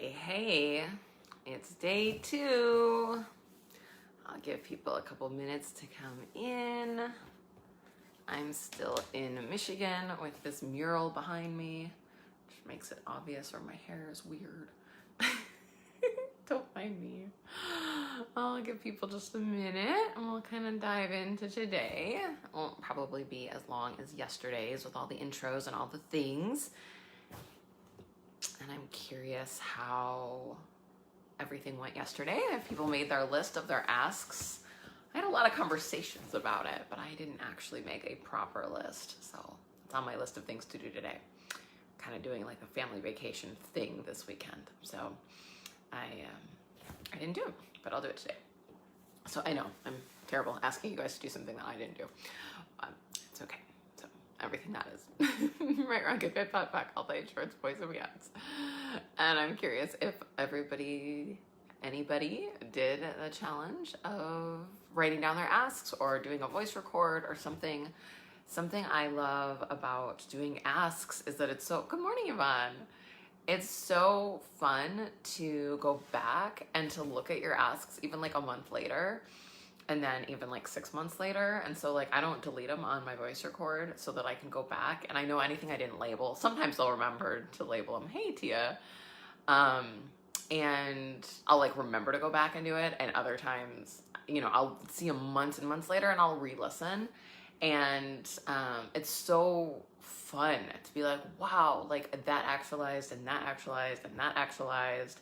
Hey, it's day 2. I'll give people a couple minutes to come in. I'm still in Michigan with this mural behind me, which makes it obvious, or my hair is weird. Don't mind me. I'll give people just a minute and we'll kind of dive into today. It won't probably be as long as yesterday's with all the intros and all the things. And I'm curious how everything went yesterday. If people made their list of their asks. I had a lot of conversations about it, but I didn't actually make a proper list. So it's on my list of things to do today. Kind of doing like a family vacation thing this weekend. So I didn't do it, but I'll do it today. So I know I'm terrible asking you guys to do something that I didn't do. It's okay. So everything that is right, wrong, good, fit, fat, pack, health, age, shorts, boys, and beyonds. And I'm curious if anybody did the challenge of writing down their asks or doing a voice record or something. Something I love about doing asks is that it's so, good morning, Yvonne. It's so fun to go back and to look at your asks even like a month later and then even like 6 months later. And so like I don't delete them on my voice record so that I can go back and I know anything I didn't label. Sometimes I'll remember to label them, hey Tia. And I'll like remember to go back and do it. And other times, you know, I'll see them months and months later and I'll re-listen. And it's so fun to be like, wow, like that actualized and that actualized and that actualized.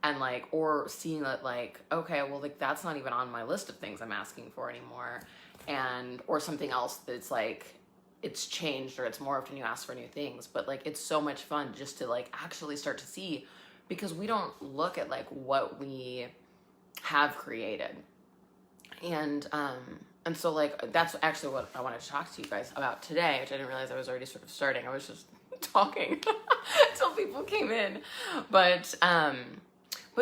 And like, or seeing that like, okay, well, like that's not even on my list of things I'm asking for anymore. And, or something else that's like, it's changed or it's morphed and you ask for new things. But like, it's so much fun just to like actually start to see, because we don't look at like what we have created. And so like, that's actually what I wanted to talk to you guys about today, which I didn't realize I was already sort of starting. I was just talking until people came in. But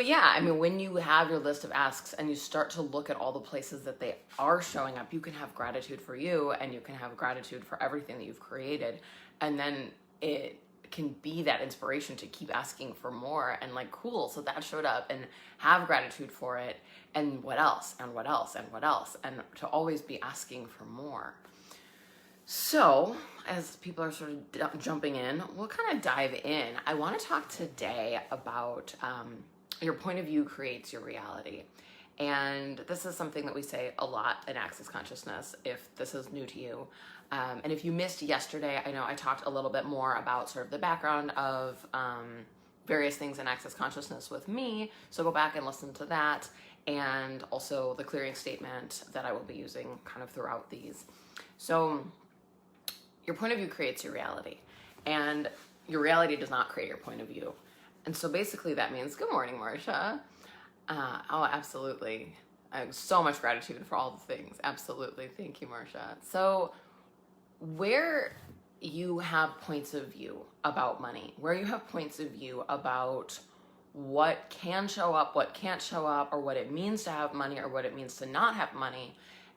yeah, I mean, when you have your list of asks and you start to look at all the places that they are showing up, you can have gratitude for you and you can have gratitude for everything that you've created. And then it can be that inspiration to keep asking for more and like, cool, so that showed up, and have gratitude for it, and what else, and what else, and what else, and to always be asking for more. So as people are sort of jumping in, we'll kind of dive in. I want to talk today about your point of view creates your reality. And this is something that we say a lot in Access Consciousness, if this is new to you. And if you missed yesterday, I know I talked a little bit more about sort of the background of various things in Access Consciousness with me. So go back and listen to that. And also the clearing statement that I will be using kind of throughout these. So your point of view creates your reality. And your reality does not create your point of view. And so basically that means, good morning, Marsha. Oh, absolutely. I have so much gratitude for all the things. Absolutely. Thank you, Marsha. So where you have points of view about money, where you have points of view about what can show up, what can't show up, or what it means to have money or what it means to not have money,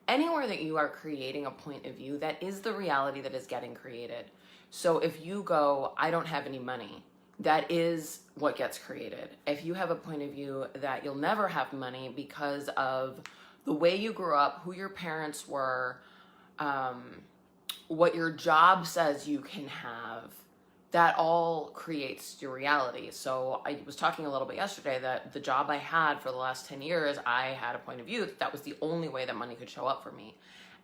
anywhere that you are creating a point of view, that is the reality that is getting created. So if you go, I don't have any money, that is what gets created. If you have a point of view that you'll never have money because of the way you grew up, who your parents were, what your job says you can have, that all creates your reality. So I was talking a little bit yesterday that the job I had for the last 10 years, I had a point of view that was the only way that money could show up for me.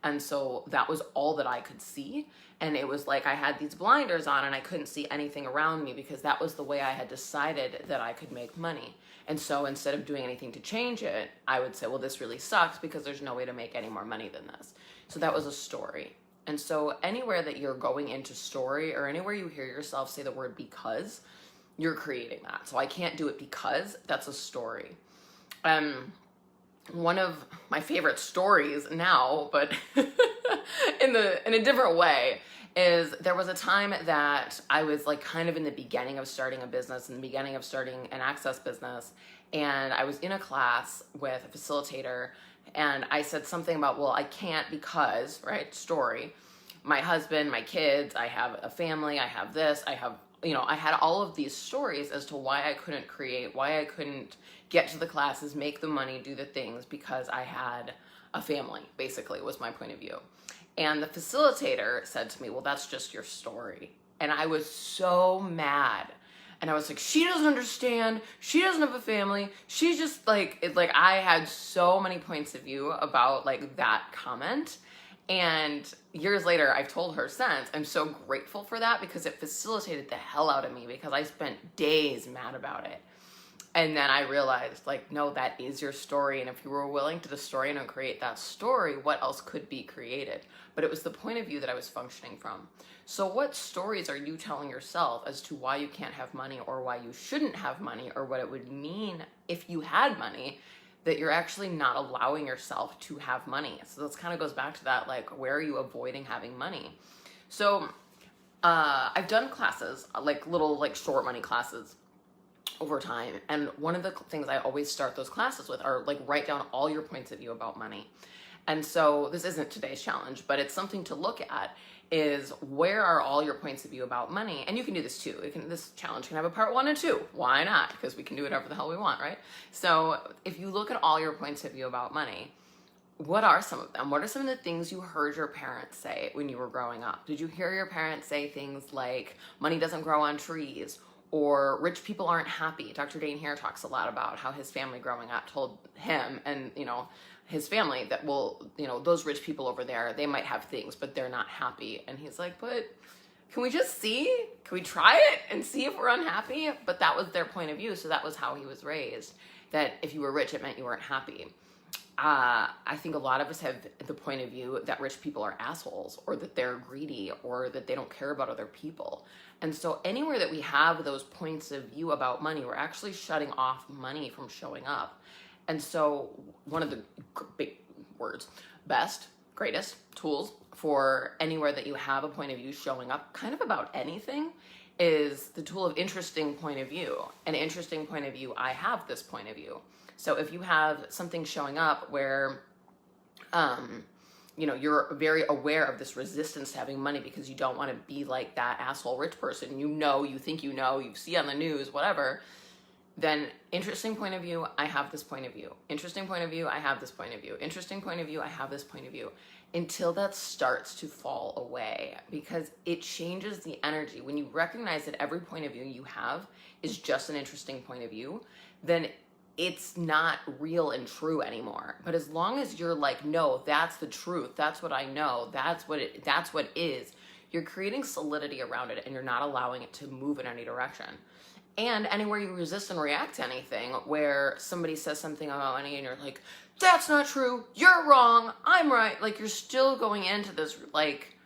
And so that was all that I could see. And it was like I had these blinders on and I couldn't see anything around me because that was the way I had decided that I could make money. And so instead of doing anything to change it, I would say, well, this really sucks because there's no way to make any more money than this. So that was a story. And so anywhere that you're going into story or anywhere you hear yourself say the word because, you're creating that. So I can't do it because that's a story. One of my favorite stories now, but in a different way, is there was a time that I was like kind of in the beginning of starting a business, in the beginning of starting an access business. And I was in a class with a facilitator and I said something about, well, I can't because, right, story, my husband, my kids, I have a family, I have this, I have I had all of these stories as to why I couldn't create, why I couldn't get to the classes, make the money, do the things, because I had a family, basically, was my point of view. And the facilitator said to me, well, that's just your story. And I was so mad. And I was like, she doesn't understand. She doesn't have a family. She's just like, I had so many points of view about like that comment. And years later, I've told her since, I'm so grateful for that because it facilitated the hell out of me because I spent days mad about it. And then I realized, like, no, that is your story. And if you were willing to destroy and create that story, what else could be created? But it was the point of view that I was functioning from. So what stories are you telling yourself as to why you can't have money or why you shouldn't have money or what it would mean if you had money that you're actually not allowing yourself to have money? So this kind of goes back to that, like, where are you avoiding having money? So I've done classes, like little like short money classes over time. And one of the things I always start those classes with are like, write down all your points of view about money. And so this isn't today's challenge, but it's something to look at is where are all your points of view about money? And you can do this too. This challenge can have a part 1 and 2. Why not? Because we can do whatever the hell we want, right? So if you look at all your points of view about money, what are some of them? What are some of the things you heard your parents say when you were growing up? Did you hear your parents say things like money doesn't grow on trees, or rich people aren't happy? Dr. Dane here talks a lot about how his family growing up told him and, his family that, well, those rich people over there, they might have things, but they're not happy. And he's like, but can we just see? Can we try it and see if we're unhappy? But that was their point of view. So that was how he was raised, that if you were rich, it meant you weren't happy. I think a lot of us have the point of view that rich people are assholes, or that they're greedy, or that they don't care about other people. And so anywhere that we have those points of view about money, we're actually shutting off money from showing up. And so one of the big words, best, greatest tools for anywhere that you have a point of view showing up kind of about anything is the tool of interesting point of view. An interesting point of view, I have this point of view. So if you have something showing up where, you're very aware of this resistance to having money because you don't want to be like that asshole rich person, you think you see on the news, whatever, then interesting point of view, I have this point of view. Interesting point of view, I have this point of view. Interesting point of view, I have this point of view. Until that starts to fall away, because it changes the energy. When you recognize that every point of view you have is just an interesting point of view, then it's not real and true anymore. But as long as you're like, no, that's the truth, that's what I know, that's what is, you're creating solidity around it and you're not allowing it to move in any direction. And anywhere you resist and react to anything, where somebody says something about money and you're like, that's not true, you're wrong, I'm right. Like, you're still going into this, like,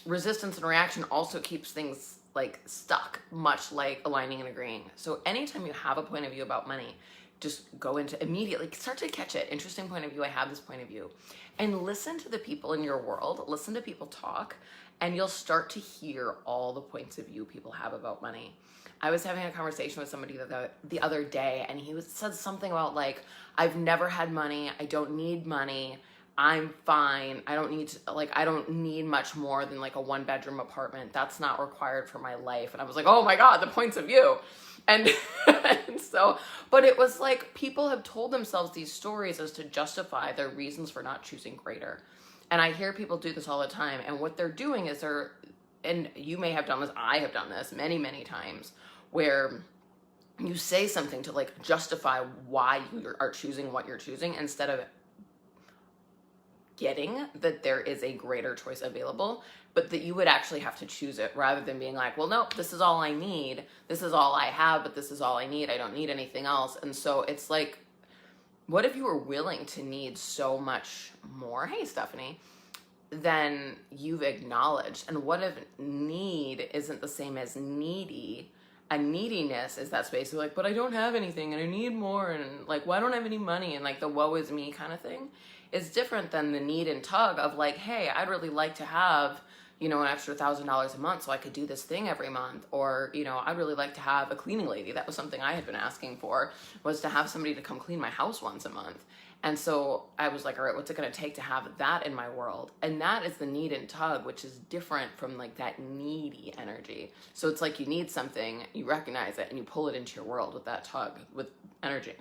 resistance and reaction also keeps things, like, stuck, much like aligning and agreeing. So anytime you have a point of view about money, just go into immediately, start to catch it. Interesting point of view, I have this point of view. And listen to the people in your world, listen to people talk, and you'll start to hear all the points of view people have about money. I was having a conversation with somebody the other day, and he said something about, like, I've never had money, I don't need money, I'm fine, I don't need much more than like a 1-bedroom apartment, that's not required for my life. And I was like, oh my God, the points of view. And so, but it was like, people have told themselves these stories as to justify their reasons for not choosing greater. And I hear people do this all the time, and what they're doing is and you may have done this, I have done this many, many times, where you say something to like justify why you are choosing what you're choosing, instead of getting that there is a greater choice available, but that you would actually have to choose it, rather than being like, well, no, this is all I need, this is all I have, but this is all I need, I don't need anything else. And so it's like, what if you were willing to need so much more, hey Stephanie, than you've acknowledged? And what if need isn't the same as needy? A neediness is that space of like, but I don't have anything and I need more, and like, well, I don't have any money, and like the woe is me kind of thing is different than the need and tug of like, hey, I'd really like to have, an extra $1,000 a month so I could do this thing every month. Or, I'd really like to have a cleaning lady. That was something I had been asking for, was to have somebody to come clean my house once a month. And so I was like, all right, what's it going to take to have that in my world? And that is the need and tug, which is different from like that needy energy. So it's like you need something, you recognize it, and you pull it into your world with that tug, with energy.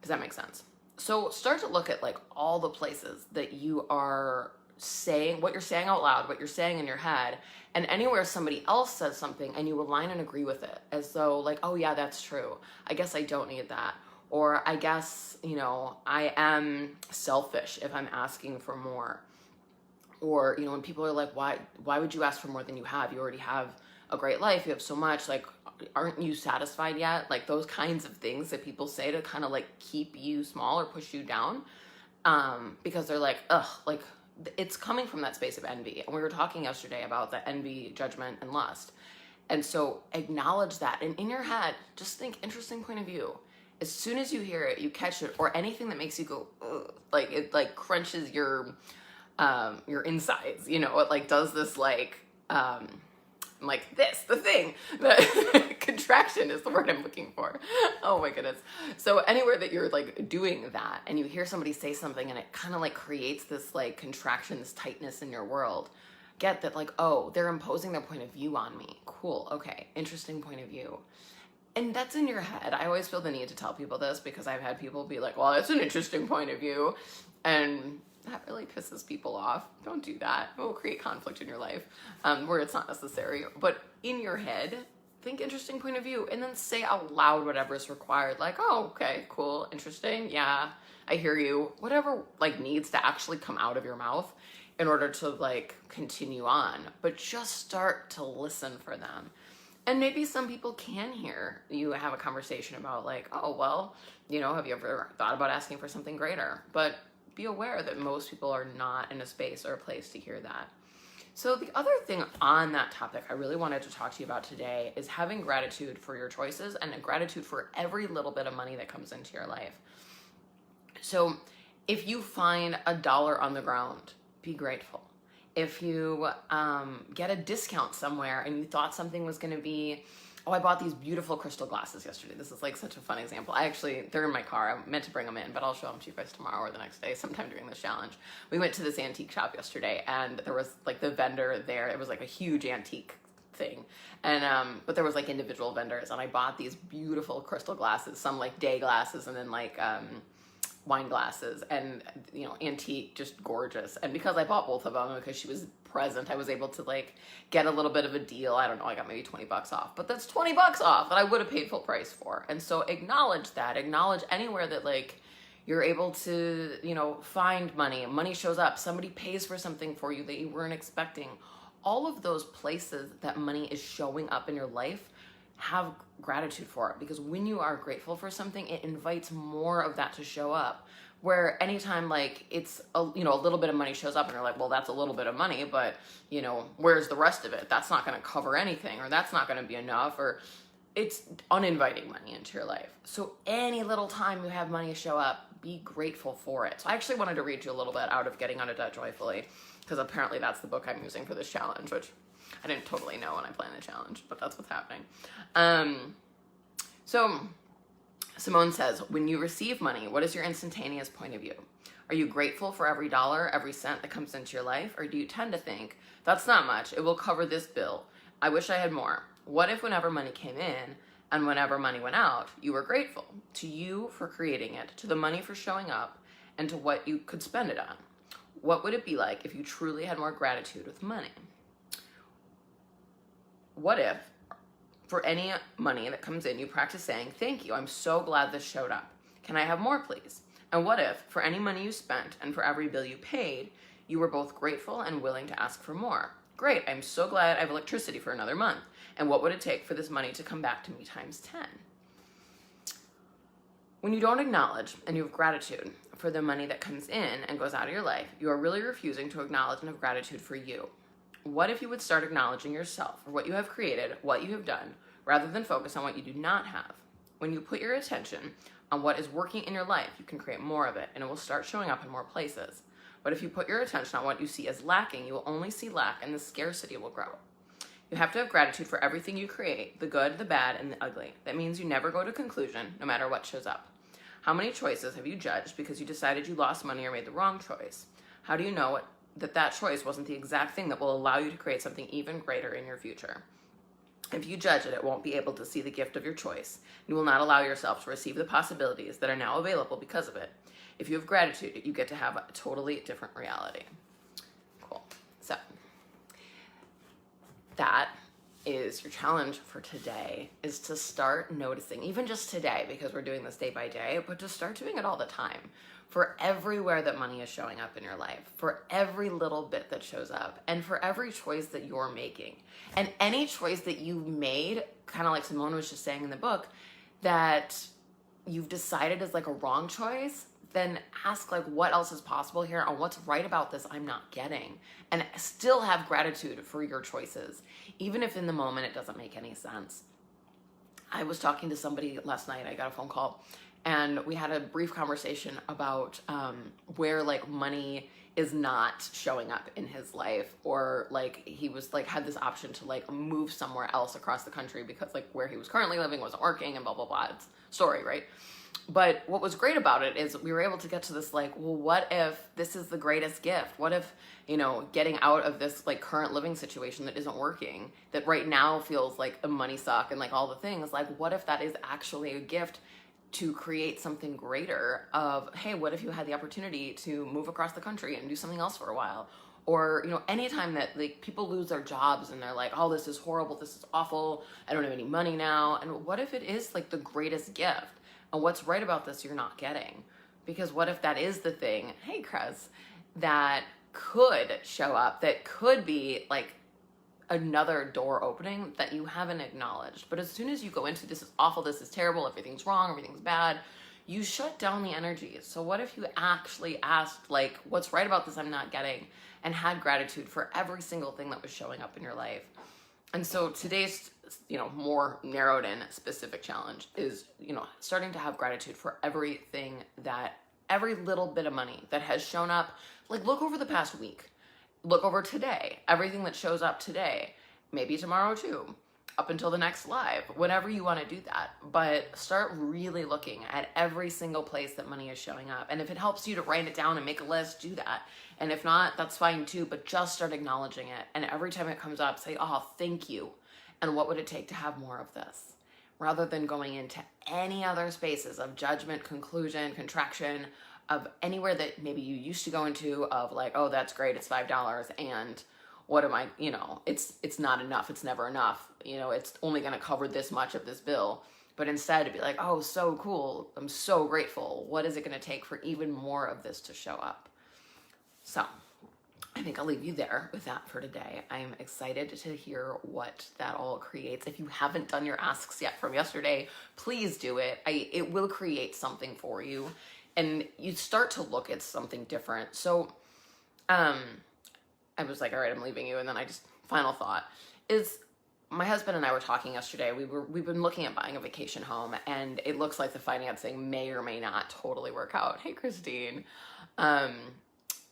Does that make sense? So start to look at like all the places that you are saying, what you're saying out loud, what you're saying in your head, and anywhere somebody else says something and you align and agree with it as though like, oh yeah, that's true. I guess I don't need that. Or I guess, you know, I am selfish if I'm asking for more. Or, you know, when people are like, why would you ask for more than you have? You already have a great life. You have so much. Like, aren't you satisfied yet? Like those kinds of things that people say to kind of like keep you small or push you down. Because they're like, ugh, like it's coming from that space of envy. And we were talking yesterday about the envy, judgment, and lust. And so acknowledge that. And in your head, just think interesting point of view. As soon as you hear it, you catch it, or anything that makes you go, ugh, like it like crunches your insides, you know, it like does this like this, the thing, the contraction is the word I'm looking for. Oh my goodness. So anywhere that you're like doing that and you hear somebody say something and it kind of like creates this like contraction, this tightness in your world, get that like, oh, they're imposing their point of view on me. Cool. Okay. Interesting point of view. And that's in your head. I always feel the need to tell people this because I've had people be like, well, that's an interesting point of view. And that really pisses people off. Don't do that. It will create conflict in your life where it's not necessary. But in your head, think interesting point of view and then say out loud whatever is required. Like, oh, okay, cool, interesting. Yeah, I hear you. Whatever like needs to actually come out of your mouth in order to like continue on. But just start to listen for them. And maybe some people can hear you have a conversation about like, oh, well, you know, have you ever thought about asking for something greater? But be aware that most people are not in a space or a place to hear that. So the other thing on that topic I really wanted to talk to you about today is having gratitude for your choices and gratitude for every little bit of money that comes into your life. So if you find $1 on the ground, be grateful. If you get a discount somewhere and you thought something was going to be, oh, I bought these beautiful crystal glasses yesterday. This is like such a fun example. They're in my car. I meant to bring them in, but I'll show them to you guys tomorrow or the next day, sometime during this challenge. We went to this antique shop yesterday and there was like the vendor there. It was like a huge antique thing. And, but there was like individual vendors and I bought these beautiful crystal glasses, some like day glasses and then like, wine glasses and, you know, antique, just gorgeous. And because I bought both of them, because she was present, I was able to like get a little bit of a deal. I don't know, I got maybe $20 off, but that's $20 off that I would have paid full price for. And so acknowledge that, acknowledge anywhere that like you're able to, you know, find money shows up, somebody pays for something for you that you weren't expecting. All of those places that money is showing up in your life, have gratitude for it, because when you are grateful for something, it invites more of that to show up. Where anytime like it's a, you know, a little bit of money shows up and you're like, well, that's a little bit of money, but you know, where's the rest of it? That's not going to cover anything, or that's not going to be enough, or it's uninviting money into your life. So any little time you have money show up, be grateful for it. So I actually wanted to read you a little bit out of Getting Out of Debt Joyfully, because apparently that's the book I'm using for this challenge, which I didn't totally know when I planned the challenge, but that's what's happening. So Simone says, when you receive money, what is your instantaneous point of view? Are you grateful for every dollar, every cent that comes into your life? Or do you tend to think, that's not much, it will cover this bill, I wish I had more? What if whenever money came in and whenever money went out, you were grateful to you for creating it, to the money for showing up, and to what you could spend it on? What would it be like if you truly had more gratitude with money? What if, for any money that comes in, you practice saying, thank you, I'm so glad this showed up. Can I have more, please? And what if, for any money you spent and for every bill you paid, you were both grateful and willing to ask for more? Great, I'm so glad I have electricity for another month. And what would it take for this money to come back to me times 10? When you don't acknowledge and you have gratitude for the money that comes in and goes out of your life, you are really refusing to acknowledge and have gratitude for you. What if you would start acknowledging yourself for what you have created, what you have done, rather than focus on what you do not have? When you put your attention on what is working in your life, you can create more of it, and it will start showing up in more places. But if you put your attention on what you see as lacking, you will only see lack, and the scarcity will grow. You have to have gratitude for everything you create, the good, the bad, and the ugly. That means you never go to conclusion, no matter what shows up. How many choices have you judged because you decided you lost money or made the wrong choice? How do you know that choice wasn't the exact thing that will allow you to create something even greater in your future? If you judge it, it won't be able to see the gift of your choice. You will not allow yourself to receive the possibilities that are now available because of it. If you have gratitude, you get to have a totally different reality. Cool. So that is your challenge for today, is to start noticing, even just today, because we're doing this day by day, but to start doing it all the time. For everywhere that money is showing up in your life, for every little bit that shows up, and for every choice that you're making. And any choice that you've made, kind of like Simone was just saying in the book, that you've decided is like a wrong choice, then ask like, what else is possible here, and what's right about this I'm not getting, and still have gratitude for your choices, even if in the moment it doesn't make any sense. I was talking to somebody last night, I got a phone call, and we had a brief conversation about where like money is not showing up in his life, or like he was like had this option to like move somewhere else across the country because like where he was currently living wasn't working and blah blah blah. It's story, right? But what was great about it is we were able to get to this like, well, what if this is the greatest gift? What if, you know, getting out of this like current living situation that isn't working, that right now feels like a money suck and like all the things, like what if that is actually a gift to create something greater of, hey, what if you had the opportunity to move across the country and do something else for a while? Or, you know, anytime that like people lose their jobs and they're like, oh, this is horrible, this is awful, I don't have any money now. And what if it is like the greatest gift? And what's right about this you're not getting? Because what if that is the thing, hey, Chris, that could show up, that could be like another door opening that you haven't acknowledged. But as soon as you go into this is awful, this is terrible, everything's wrong, everything's bad, you shut down the energy. So what if you actually asked like, what's right about this I'm not getting, and had gratitude for every single thing that was showing up in your life? And so today's, you know, more narrowed in specific challenge is, you know, starting to have gratitude for everything, that every little bit of money that has shown up. Like look over the past week. Look over today, everything that shows up today, maybe tomorrow too, up until the next live, whenever you want to do that. But start really looking at every single place that money is showing up. And if it helps you to write it down and make a list, do that. And if not, that's fine too, but just start acknowledging it. And every time it comes up, say, oh, thank you. And what would it take to have more of this? Rather than going into any other spaces of judgment, conclusion, contraction, of anywhere that maybe you used to go into, of like, oh, that's great, it's $5, and what am I, you know, it's not enough, it's never enough, you know, it's only going to cover this much of this bill. But instead to be like, oh, so cool, I'm so grateful, what is it going to take for even more of this to show up? So I think I'll leave you there with that for today. I'm excited to hear what that all creates. If you haven't done your asks yet from yesterday, please do it. It will create something for you, and you start to look at something different. So I was like, all right, I'm leaving you. And then final thought is, my husband and I were talking yesterday. We've been looking at buying a vacation home, and it looks like the financing may or may not totally work out. Hey, Christine.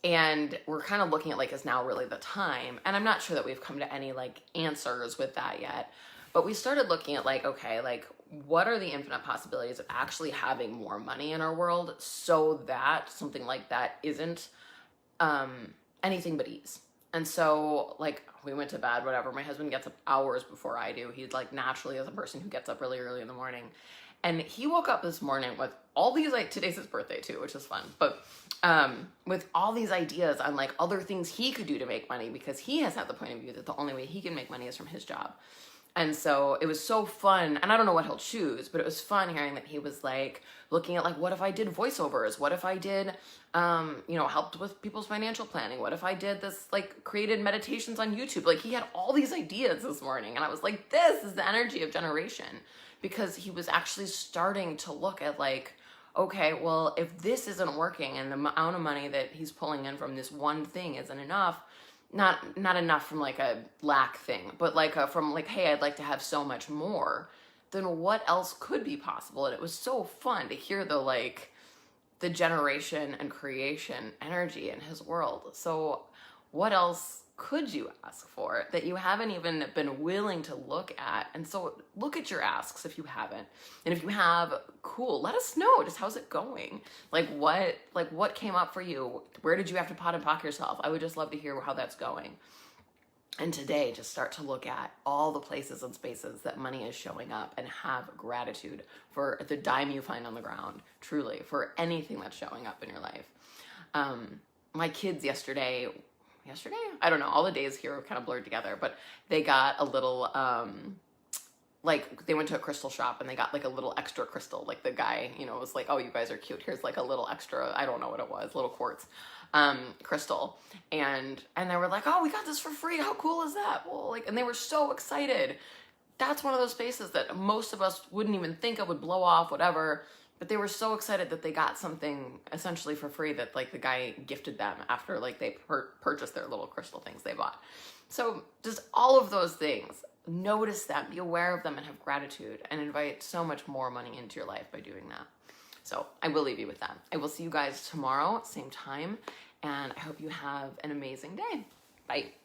And we're kind of looking at like, is now really the time? And I'm not sure that we've come to any like answers with that yet, but we started looking at like, okay, like what are the infinite possibilities of actually having more money in our world so that something like that isn't anything but ease. And so like we went to bed, whatever. My husband gets up hours before I do. He's like naturally is a person who gets up really early in the morning. And he woke up this morning with all these, like, today's his birthday too, which is fun, but with all these ideas on like other things he could do to make money, because he has had the point of view that the only way he can make money is from his job. And so it was so fun, and I don't know what he'll choose, but it was fun hearing that he was like looking at like, what if I did voiceovers? What if I did, you know, helped with people's financial planning? What if I did this, like created meditations on YouTube? Like he had all these ideas this morning, and I was like, this is the energy of generation, because he was actually starting to look at like, okay, well, if this isn't working and the amount of money that he's pulling in from this one thing isn't enough, not enough from like a lack thing, but like from like, hey, I'd like to have so much more, then what else could be possible? And it was so fun to hear the generation and creation energy in his world. So what else could you ask for that you haven't even been willing to look at? And so look at your asks if you haven't. And if you have, cool, let us know. Just how's it going? Like what came up for you? Where did you have to pot and pock yourself? I would just love to hear how that's going. And today, just start to look at all the places and spaces that money is showing up and have gratitude for the dime you find on the ground, truly, for anything that's showing up in your life. My kids yesterday, I don't know, all the days here are kind of blurred together, but they got a little, like they went to a crystal shop and they got like a little extra crystal. Like the guy, you know, was like, oh, you guys are cute. Here's like a little extra, I don't know what it was, little quartz crystal. And they were like, oh, we got this for free. How cool is that? Well, like, and they were so excited. That's one of those spaces that most of us wouldn't even think of, would blow off, whatever. But they were so excited that they got something essentially for free that like the guy gifted them after like they purchased their little crystal things they bought. So just all of those things, notice them, be aware of them, and have gratitude, and invite so much more money into your life by doing that. So I will leave you with that. I will see you guys tomorrow, same time, and I hope you have an amazing day. Bye.